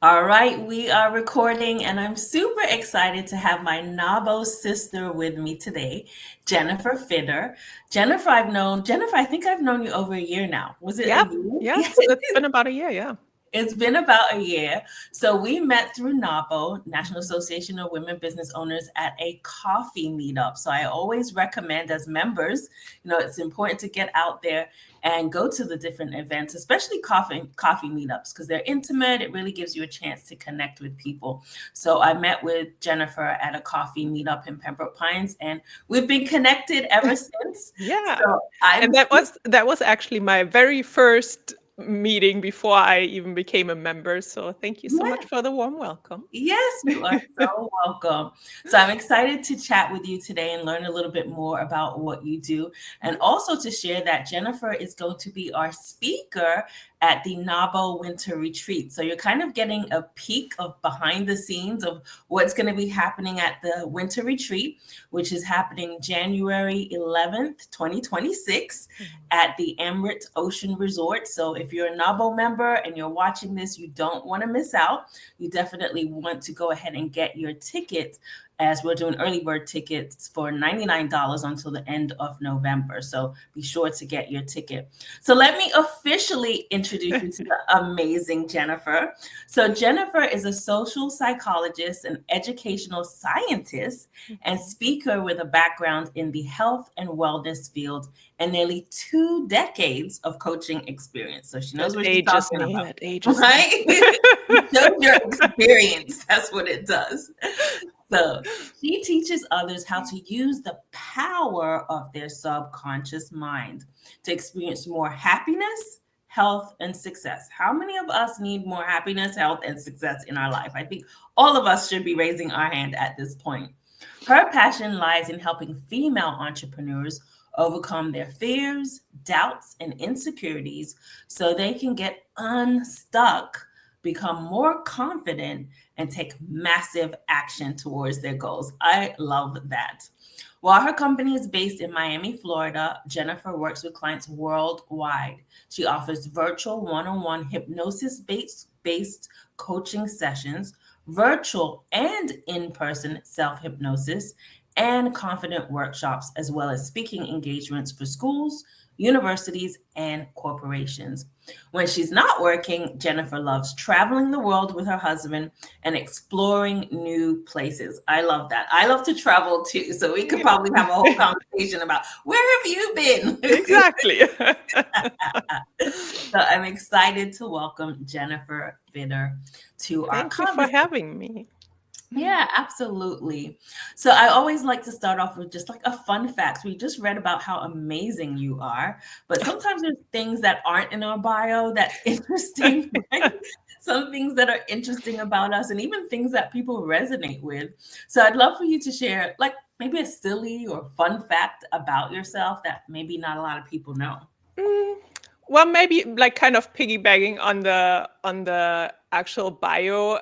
All right, we are recording, and I'm super excited to have my NAWBO sister with me today, Jennifer Fidder. Jennifer, I think I've known you over a year now. Was it a Yeah, yeah, year? it's been about a year, yeah. It's been about a year. So we met through NAWBO, National Association of Women Business Owners, at a coffee meetup. So I always recommend as members, it's important to get out there and go to the different events, especially coffee meetups, because they're intimate. It really gives you a chance to connect with people. So I met with Jennifer at a coffee meetup in Pembroke Pines, and we've been connected ever since. Yeah, So and I'm that was actually my very first meeting before I even became a member, so thank you so much yeah. for the warm welcome. Yes, you are so welcome. So I'm excited to chat with you today and learn a little bit more about what you do, and also to share that Jennifer is going to be our speaker at the NAWBO Winter Retreat. So you're kind of getting a peek of behind the scenes of what's going to be happening at the Winter Retreat, which is happening January 11th, 2026 at the Emirates Ocean Resort. So if you're a NAWBO member and you're watching this, you don't want to miss out. You definitely want to go ahead and get your ticket, as we're doing early bird tickets for $99 until the end of November. So be sure to get your ticket. So let me officially introduce you to the amazing Jennifer. So Jennifer is a social psychologist, an educational scientist, and speaker with a background in the health and wellness field and nearly 2 decades of coaching experience. So she knows That what she's ages talking me, about, that ages me. right? Shows your experience. That's what it does. So she teaches others how to use the power of their subconscious mind to experience more happiness, health, and success. How many of us need more happiness, health, and success in our life? I think all of us should be raising our hand at this point. Her passion lies in helping female entrepreneurs overcome their fears, doubts, and insecurities so they can get unstuck, become more confident, and take massive action towards their goals. I love that. While her company is based in Miami, Florida, Jennifer works with clients worldwide. She offers virtual one on one hypnosis based coaching sessions, virtual and in person self hypnosis, and confident workshops, as well as speaking engagements for schools, universities, and corporations. When she's not working, Jennifer loves traveling the world with her husband and exploring new places. I love that. I love to travel too. So we could probably have a whole conversation about where have you been? Exactly. So I'm excited to welcome Jennifer Fidder to our Thank you for conversation. having me. Yeah, absolutely. So I always like to start off with just like a fun fact. We just read about how amazing you are, but sometimes there's things that aren't in our bio that's interesting, right? Some things that are interesting about us and even things that people resonate with. So I'd love for you to share like maybe a silly or fun fact about yourself that maybe not a lot of people know. Mm, well, maybe like kind of piggybacking on the actual bio.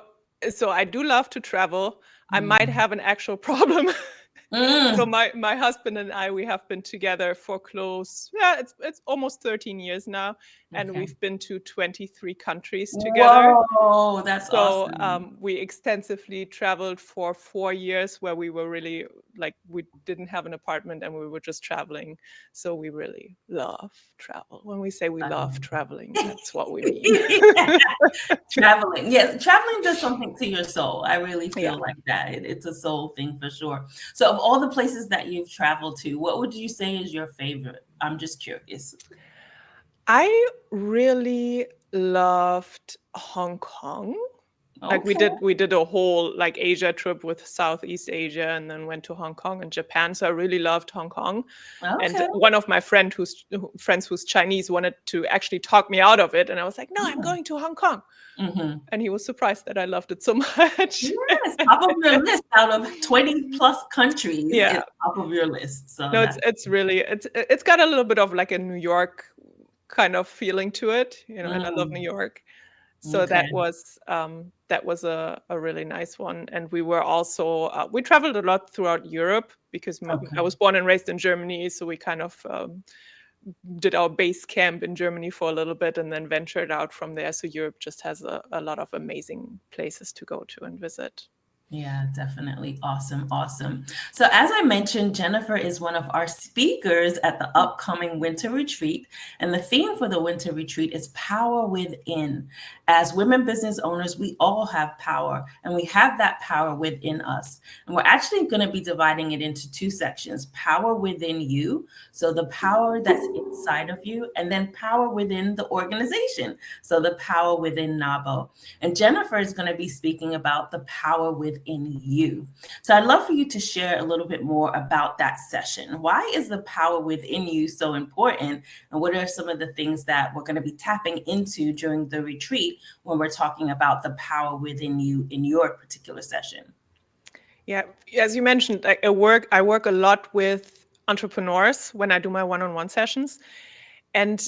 So I do love to travel. I might Mm. have an actual problem. So Mm. my husband and I, we have been together for close, yeah, it's almost 13 years now, and Okay. we've been to 23 countries together. Whoa, that's So awesome. we extensively traveled for 4 years, where we were really like, we didn't have an apartment and we were just traveling. So we really love travel. When we say we I love love traveling, that. that's what we mean. Traveling. Yes, traveling does something to your soul. I really Yeah. feel like that. It's a soul thing for sure. So, of all the places that you've traveled to, what would you say is your favorite? I'm just curious. I really loved Hong Kong. Like we Okay. did we did a whole like Asia trip with Southeast Asia, and then went to Hong Kong and Japan. So I really loved Hong Kong. And Okay. one of my friends who's Chinese wanted to actually talk me out of it, and I was like, "No, I'm Mm. going to Hong Kong." Hmm. And he was surprised that I loved it so much. Yes, top of your list out of 20 plus countries, Yeah. it's top of your list. So No, that's it's really it's got a little bit of like a New York kind of feeling to it, and I love New mm, York. So okay. that was a really nice one. And we were also we traveled a lot throughout Europe, because I Okay. was born and raised in Germany, so we kind of did our base camp in Germany for a little bit and then ventured out from there. So Europe just has a lot of amazing places to go to and visit. Yeah, definitely. Awesome. Awesome. So, as I mentioned, Jennifer is one of our speakers at the upcoming winter retreat. And the theme for the winter retreat is power within. As women business owners, we all have power, and we have that power within us. And we're actually going to be dividing it into two sections: power within you. So, the power that's inside of you, and then power within the organization. So, the power within NAWBO. And Jennifer is going to be speaking about the power within you. So I'd love for you to share a little bit more about that session. Why is the power within you so important? And what are some of the things that we're going to be tapping into during the retreat when we're talking about the power within you in your particular session? Yeah, as you mentioned, I work a lot with entrepreneurs when I do my one-on-one sessions. And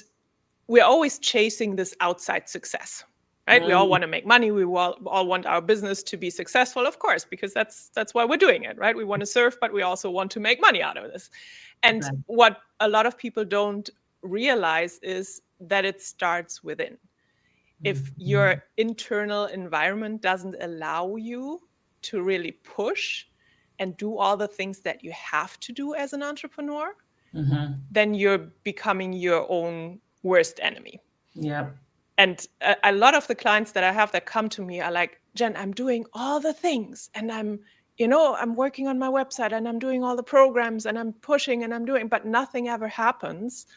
we're always chasing this outside success. Right? We all want to make money. We all want our business to be successful, of course, because that's why we're doing it, right? We want to serve, but we also want to make money out of this. And what a lot of people don't realize is that it starts within. If your internal environment doesn't allow you to really push and do all the things that you have to do as an entrepreneur, then you're becoming your own worst enemy. Yeah. And a lot of the clients that I have that come to me are like, Jen, I'm doing all the things and I'm working on my website and I'm doing all the programs and I'm pushing and I'm doing, but nothing ever happens.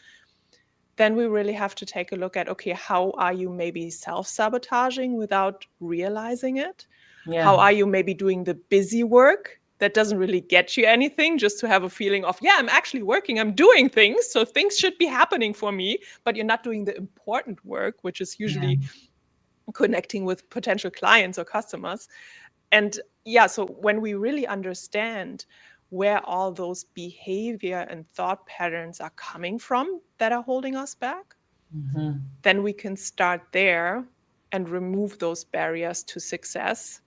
Then we really have to take a look at, okay, how are you maybe self-sabotaging without realizing it? Yeah. How are you maybe doing the busy work that doesn't really get you anything, just to have a feeling of, yeah, I'm actually working, I'm doing things, so things should be happening for me, but you're not doing the important work, which is usually connecting with potential clients or customers. And yeah, so when we really understand where all those behavior and thought patterns are coming from that are holding us back, then we can start there and remove those barriers to success.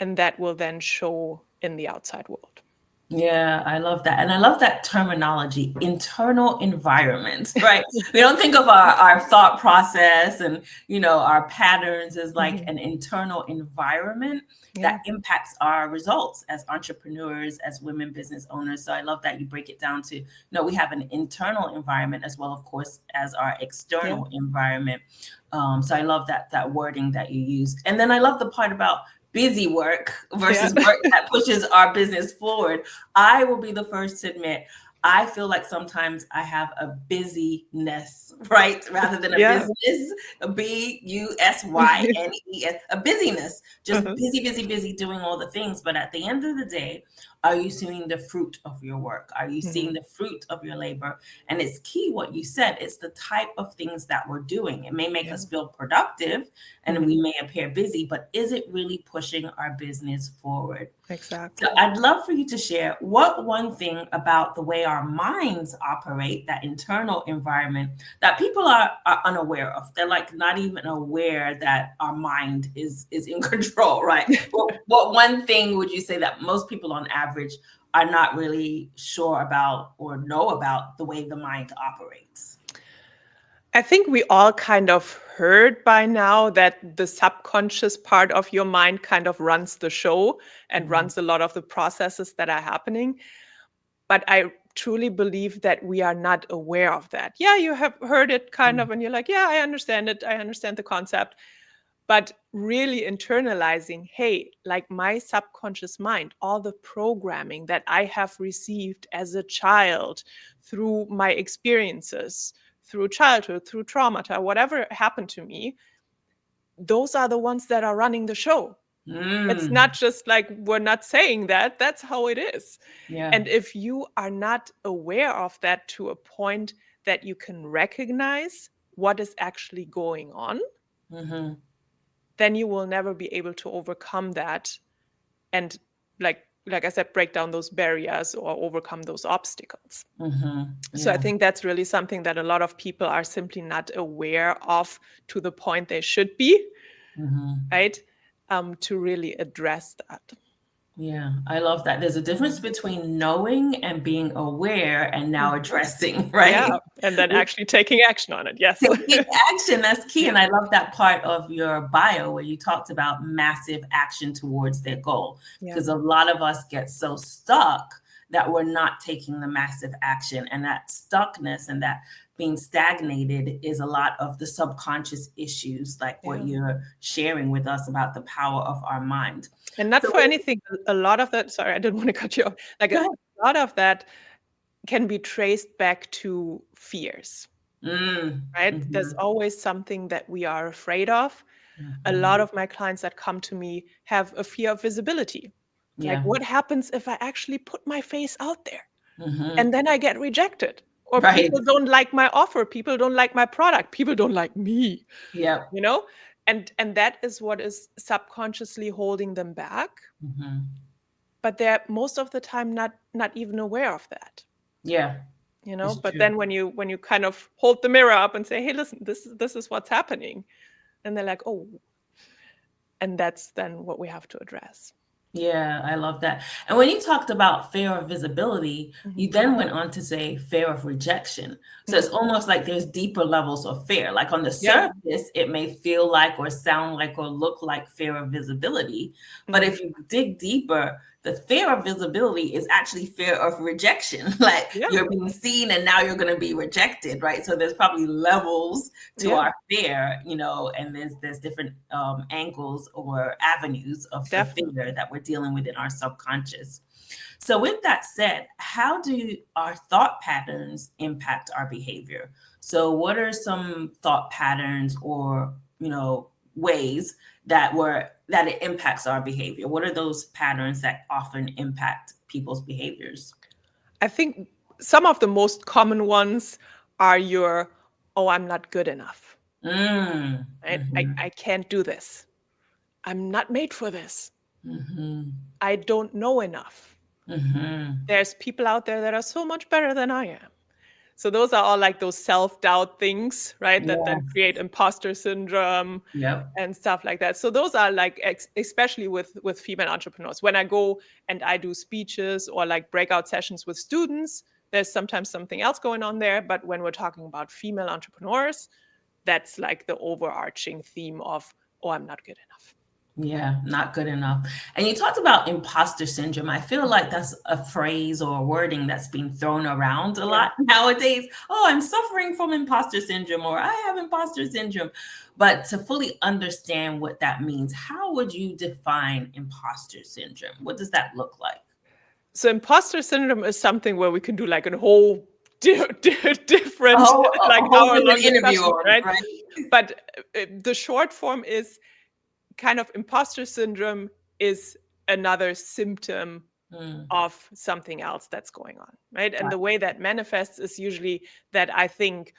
And that will then show in the outside world. Yeah, I love that. And I love that terminology, internal environment, right? We don't think of our thought process and, our patterns as like an internal environment that impacts our results as entrepreneurs, as women business owners. So I love that you break it down to, we have an internal environment as well, of course, as our external environment. So I love that wording that you use. And then I love the part about busy work versus work that pushes our business forward. I will be the first to admit, I feel like sometimes I have a busyness, right? Rather than a business, a B-U-S-Y-N-E-S, a busyness, just busy, doing all the things. But at the end of the day, are you seeing the fruit of your work? Are you seeing the fruit of your labor? And it's key what you said. It's the type of things that we're doing. It may make us feel productive and we may appear busy, but is it really pushing our business forward? Exactly. So I'd love for you to share what one thing about the way our minds operate, that internal environment, that people are unaware of. They're like not even aware that our mind is in control, right? What one thing would you say that most people on average are not really sure about or know about the way the mind operates? I think we all kind of heard by now that the subconscious part of your mind kind of runs the show and runs a lot of the processes that are happening. But I truly believe that we are not aware of that. Yeah, you have heard it kind of, and you're like, yeah, I understand it. I understand the concept. But really internalizing, hey, like my subconscious mind, all the programming that I have received as a child through my experiences, through childhood, through trauma, whatever happened to me, those are the ones that are running the show. It's not just like we're not saying that. That's how it is. Yeah. And if you are not aware of that to a point that you can recognize what is actually going on, then you will never be able to overcome that and like I said, break down those barriers or overcome those obstacles. So I think that's really something that a lot of people are simply not aware of to the point they should be, right? To really address that. Yeah, I love that. There's a difference between knowing and being aware and now Mhm. addressing, Yeah, right? and then actually taking action on it. Yes. Taking action, that's key. Yeah. And I love that part of your bio where you talked about massive action towards their goal. Yeah. Because a lot of us get so stuck that we're not taking the massive action. And that stuckness and that being stagnated is a lot of the subconscious issues, like what Yeah. you're sharing with us about the power of our mind. And not So, for anything, a lot of that, sorry, I didn't want to cut you off. Like go a ahead. lot of that can be traced back to fears, right? There's Mhm, always something that we are afraid of. A lot mhm. of my clients that come to me have a fear of visibility. Like, Yeah. what happens if I actually put my face out there Mhm. and then I get rejected? Or Right. people don't like my offer, people don't like my product, people don't like me, Yep. you know? And that is what is subconsciously holding them back, Mhm. but they're most of the time not even aware of that, Yeah, you know. it's But true. then when you kind of hold the mirror up and say, hey, listen, this is what's happening, and they're like, oh, and that's then what we have to address. Yeah, I love that. And when you talked about fear of visibility, Hmm. you then went on to say fear of rejection. So it's Hmm. almost like there's deeper levels of fear. Like on the Yeah. surface, it may feel like or sound like or look like fear of visibility. But Hmm. if you dig deeper, the fear of visibility is actually fear of rejection. Like Yeah. you're being seen and now you're going to be rejected, right? So there's probably levels to Yeah. our fear, and there's different angles or avenues of the Definitely. fear that we're dealing with in our subconscious. So, with that said, how do our thought patterns impact our behavior? So, what are some thought patterns or ways that it impacts our behavior? What are those patterns that often impact people's behaviors? I think some of the most common ones are your, oh, I'm not good enough, Mm, right? I mhm, can't do this. I'm not made for this. mhm, I don't know enough. mhm. There's people out there that are so much better than I am. So those are all like those self-doubt things, right? That Yeah. then create imposter syndrome Yep. and stuff like that. So those are like especially with female entrepreneurs. When I go and I do speeches or like breakout sessions with students, there's sometimes something else going on there. But when we're talking about female entrepreneurs, that's like the overarching theme of, oh, I'm not good enough. Yeah, not good enough. And you talked about imposter syndrome. I feel like that's a phrase or a wording that's being thrown around a Yeah. lot nowadays. Oh, I'm suffering from imposter syndrome, or I have imposter syndrome. But to fully understand what that means, how would you define imposter syndrome? What does that look like? So imposter syndrome is something where we can do like a whole A different whole, like a whole different hour-long interview discussion, on it, right? right? But the short form is kind of imposter syndrome is another symptom Mm, of something else that's going on, right? And got the way that manifests is usually that I think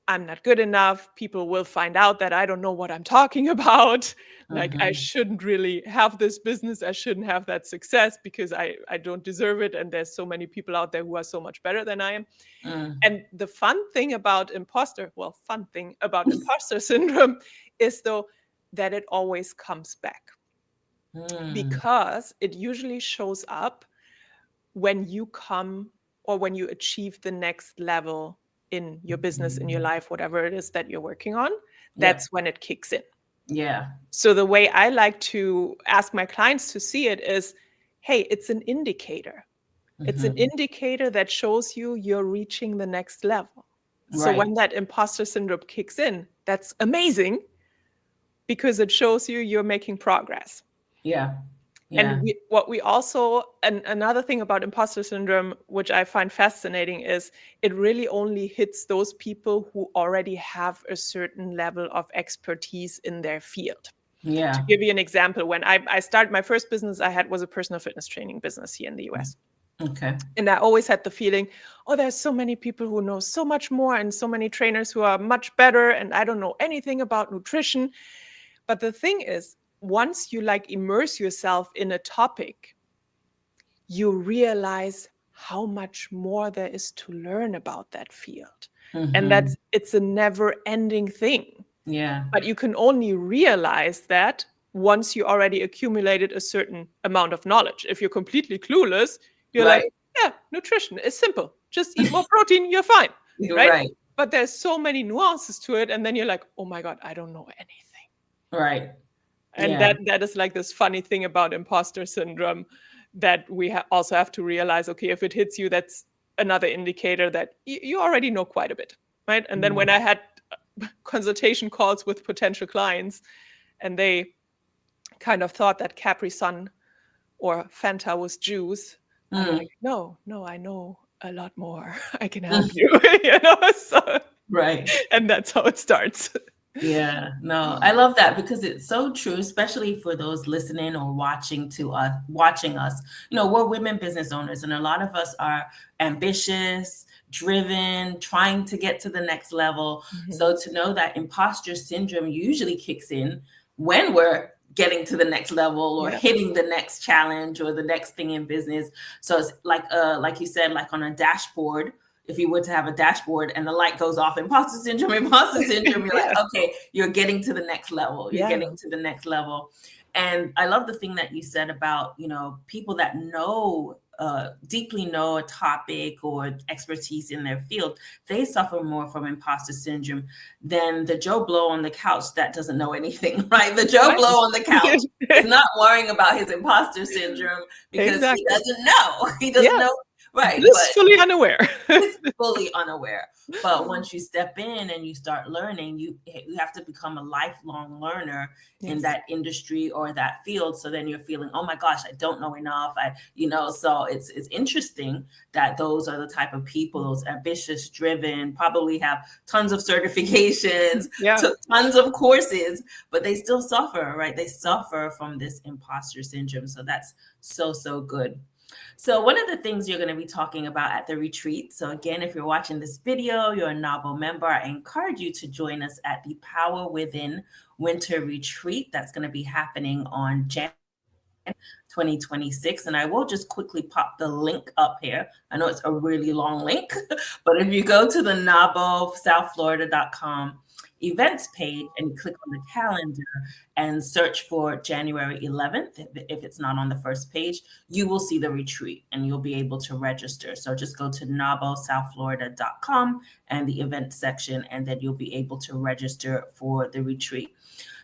I'm not good enough. People will find out that I don't know what I'm talking about. Like I mhm, shouldn't really have this business. I shouldn't have that success because I don't deserve it. And there's so many people out there who are so much better than I am. mm, And the fun thing about imposter syndrome is though that it always comes back mm, because it usually shows up when you come or when you achieve the next level in your business, in your mhm. life, whatever it is that you're working on, Yep. that's when it kicks in. Yeah. So the way I like to ask my clients to see it is, hey, it's an indicator. It's an Mhm. indicator that shows you you're reaching the next level. So Right. when that imposter syndrome kicks in, that's amazing because it shows you you're making progress. Yeah. And Yeah. what we also, and another thing about imposter syndrome, which I find fascinating, is it really only hits those people who already have a certain level of expertise in their field. To Yeah. give you an example, when I started my first business I had was a personal fitness training business here in the US. Okay. And I always had the feeling, oh, there's so many people who know so much more and so many trainers who are much better, and I don't know anything about nutrition. But the thing is, once you like immerse yourself in a topic, you realize how much more there is to learn about that field. And Mhm. that's it's a never ending thing. Yeah. But you can only realize that once you already accumulated a certain amount of knowledge. If you're completely clueless, you're like, Right. yeah, nutrition is simple. Just eat more protein, you're fine, You're right? right. But there's so many nuances to it. And then you're like, oh my God, I don't know anything. Right. And Yeah. that is like this funny thing about imposter syndrome, that we also have to realize, okay, if it hits you, that's another indicator that you already know quite a bit, right? And then when I had consultation calls with potential clients and they kind of thought that Capri Sun or Fanta was juice, I'm Mm. like, no, I know a lot more. I can help you, so, Right. and that's how it starts. Yeah, no, I love that because it's so true, especially for those listening or watching us. We're women business owners, and a lot of us are ambitious, driven, trying to get to the next level. So to know that imposter syndrome usually kicks in when we're getting to the next level or hitting the next challenge or the next thing in business. So it's like you said, like on a dashboard. If you were to have a dashboard and the light goes off, imposter syndrome, you're like, okay, you're getting to the next level. You're getting to the next level. And I love the thing that you said about, people that deeply know a topic or expertise in their field, they suffer more from imposter syndrome than the Joe Blow on the couch that doesn't know anything, right? The Joe Blow on the couch is not worrying about his imposter syndrome because he doesn't know. He doesn't know. Right. Blissfully unaware. He's fully unaware. But once you step in and you start learning, you have to become a lifelong learner in that industry or that field. So then you're feeling, oh my gosh, I don't know enough. So it's interesting that those are the type of people, those ambitious, driven, probably have tons of certifications, took tons of courses, but they still suffer, right? They suffer from this imposter syndrome. So that's so good. So one of the things you're going to be talking about at the retreat. So again, if you're watching this video, you're a NAWBO member, I encourage you to join us at the Power Within Winter Retreat. That's going to be happening on January 2026. And I will just quickly pop the link up here. I know it's a really long link, but if you go to the NAWBOSouthFlorida.com events page and you click on the calendar and search for January 11th, if it's not on the first page, you will see the retreat and you'll be able to register. So just go to NAWBOSouthFlorida.com and the event section, and then you'll be able to register for the retreat.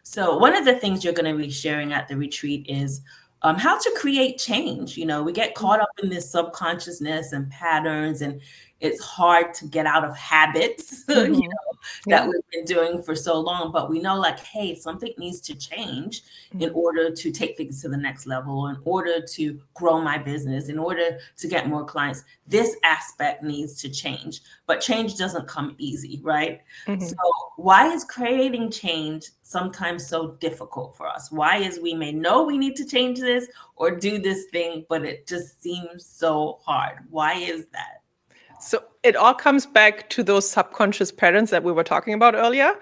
So one of the things you're going to be sharing at the retreat is how to create change. We get caught up in this subconsciousness and patterns, and it's hard to get out of habits, that we've been doing for so long. But we know, like, hey, something needs to change in order to take things to the next level, in order to grow my business, in order to get more clients. This aspect needs to change, but change doesn't come easy, right? So why is creating change sometimes so difficult for us? Why is we may know we need to change this or do this thing, but it just seems so hard? Why is that? So it all comes back to those subconscious patterns that we were talking about earlier.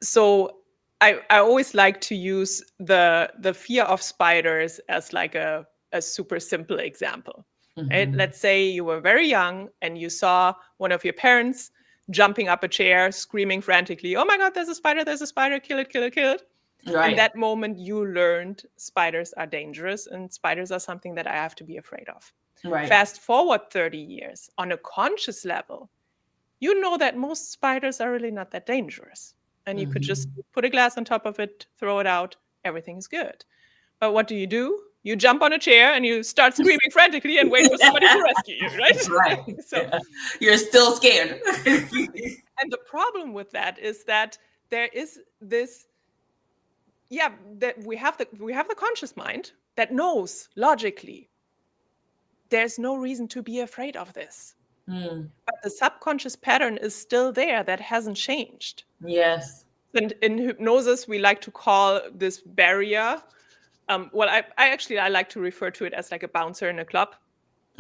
So I always like to use the fear of spiders as like a super simple example. Right? Let's say you were very young and you saw one of your parents jumping up a chair, screaming frantically, "Oh my God, there's a spider, kill it, kill it, kill it." Right. In that moment, you learned spiders are dangerous and spiders are something that I have to be afraid of. Right. Fast forward 30 years, on a conscious level, you know that most spiders are really not that dangerous. And you could just put a glass on top of it, throw it out, everything's good. But what do? You jump on a chair and you start screaming frantically and wait for somebody to rescue you, right? Right. So you're still scared. And the problem with that is that there is this, that we have the conscious mind that knows logically there's no reason to be afraid of this. But the subconscious pattern is still there, that hasn't changed. Yes. And in hypnosis, we like to call this barrier. I like to refer to it as like a bouncer in a club.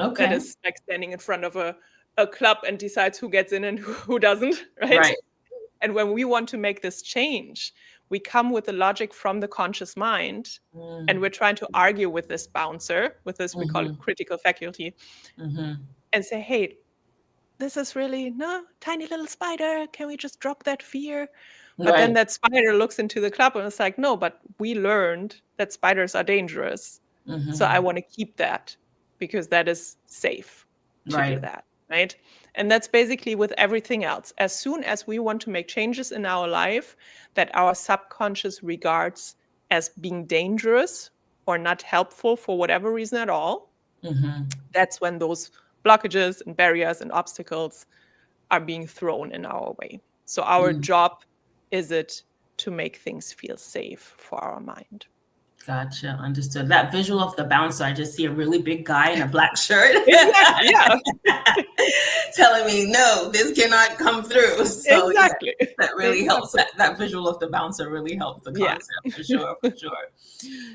Okay. That is like standing in front of a club and decides who gets in and who doesn't, right? Right. And when we want to make this change, we come with the logic from the conscious mind, and we're trying to argue with this bouncer, with this, we call it critical faculty, and say, hey, this is really, no, tiny little spider. Can we just drop that fear? But then Right. that spider looks into the club and it's like, no, but we learned that spiders are dangerous. So I Hmm. want to keep that because that is safe to do Right. that. Right. And that's basically with everything else. As soon as we want to make changes in our life that our subconscious regards as being dangerous or not helpful for whatever reason at all, Hmm. that's when those blockages and barriers and obstacles are being thrown in our way. So our Mm. job is it to make things feel safe for our mind. Gotcha. Understood. That visual of the bouncer, I just see a really big guy in a black shirt Exactly. Yeah. telling me, no, this cannot come through. So, yeah, Exactly. that really helps. Exactly. That visual of the bouncer really helps the Yeah. concept for sure, for sure.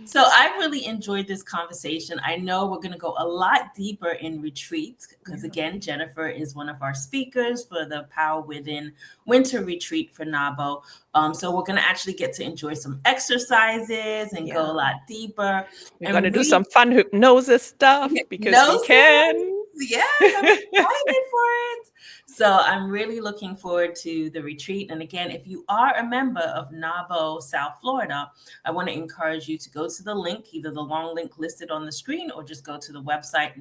So I really enjoyed this conversation. I know we're going to go a lot deeper in retreat because, Yeah. again, Jennifer is one of our speakers for the Power Within Winter Retreat for NAWBO. So we're going to actually get to enjoy some exercises and go a Yeah. lot deeper We're going to and do really some fun hypnosis stuff because we no can. Yes, I'm excited for it. So I'm really looking forward to the retreat. And again, if you are a member of NAWBO South Florida, I want to encourage you to go to the link, either the long link listed on the screen or just go to the website,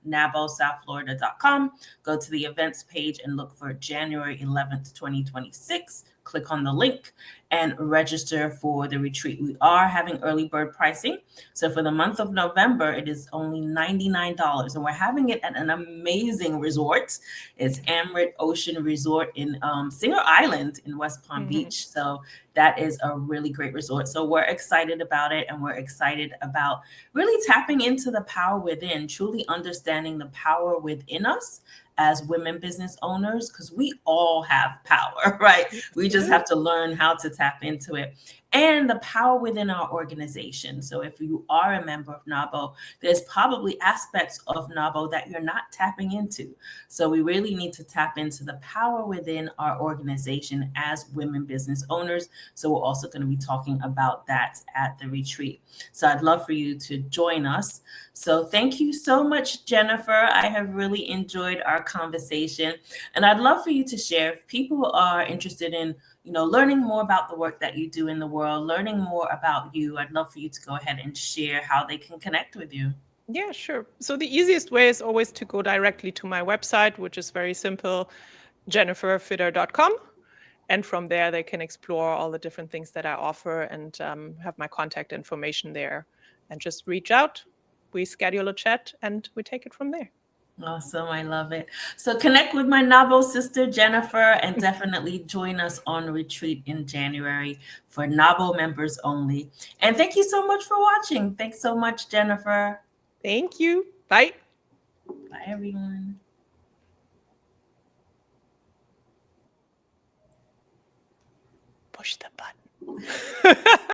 nabosouthflorida.com, go to the events page and look for January 11th, 2026. Click on the link and register for the retreat. We are having early bird pricing. So for the month of November, it is only $99, and we're having it at an amazing resort. It's Amrit Ocean Resort in Singer Island in West Palm Mhm. Beach. So that is a really great resort. So we're excited about it, and we're excited about really tapping into the power within, truly understanding the power within us as women business owners, because we all have power, right? Yes, We we just do. have to learn how to tap into it, and the power within our organization. So if you are a member of NAWBO, there's probably aspects of NAWBO that you're not tapping into. So we really need to tap into the power within our organization as women business owners. So we're also going to be talking about that at the retreat. So I'd love for you to join us. So thank you so much, Jennifer. I have really enjoyed our conversation. And I'd love for you to share if people are interested in learning more about the work that you do in the world, learning more about you. I'd love for you to go ahead and share how they can connect with you. Yeah, sure. So the easiest way is always to go directly to my website, which is very simple, jenniferfidder.com. And from there, they can explore all the different things that I offer and have my contact information there. And just reach out. We schedule a chat and we take it from there. Awesome. I love it. So connect with my NAWBO sister, Jennifer, and definitely join us on retreat in January for NAWBO members only. And thank you so much for watching. Thanks so much, Jennifer. Thank you. Bye. Bye, everyone. Push the button.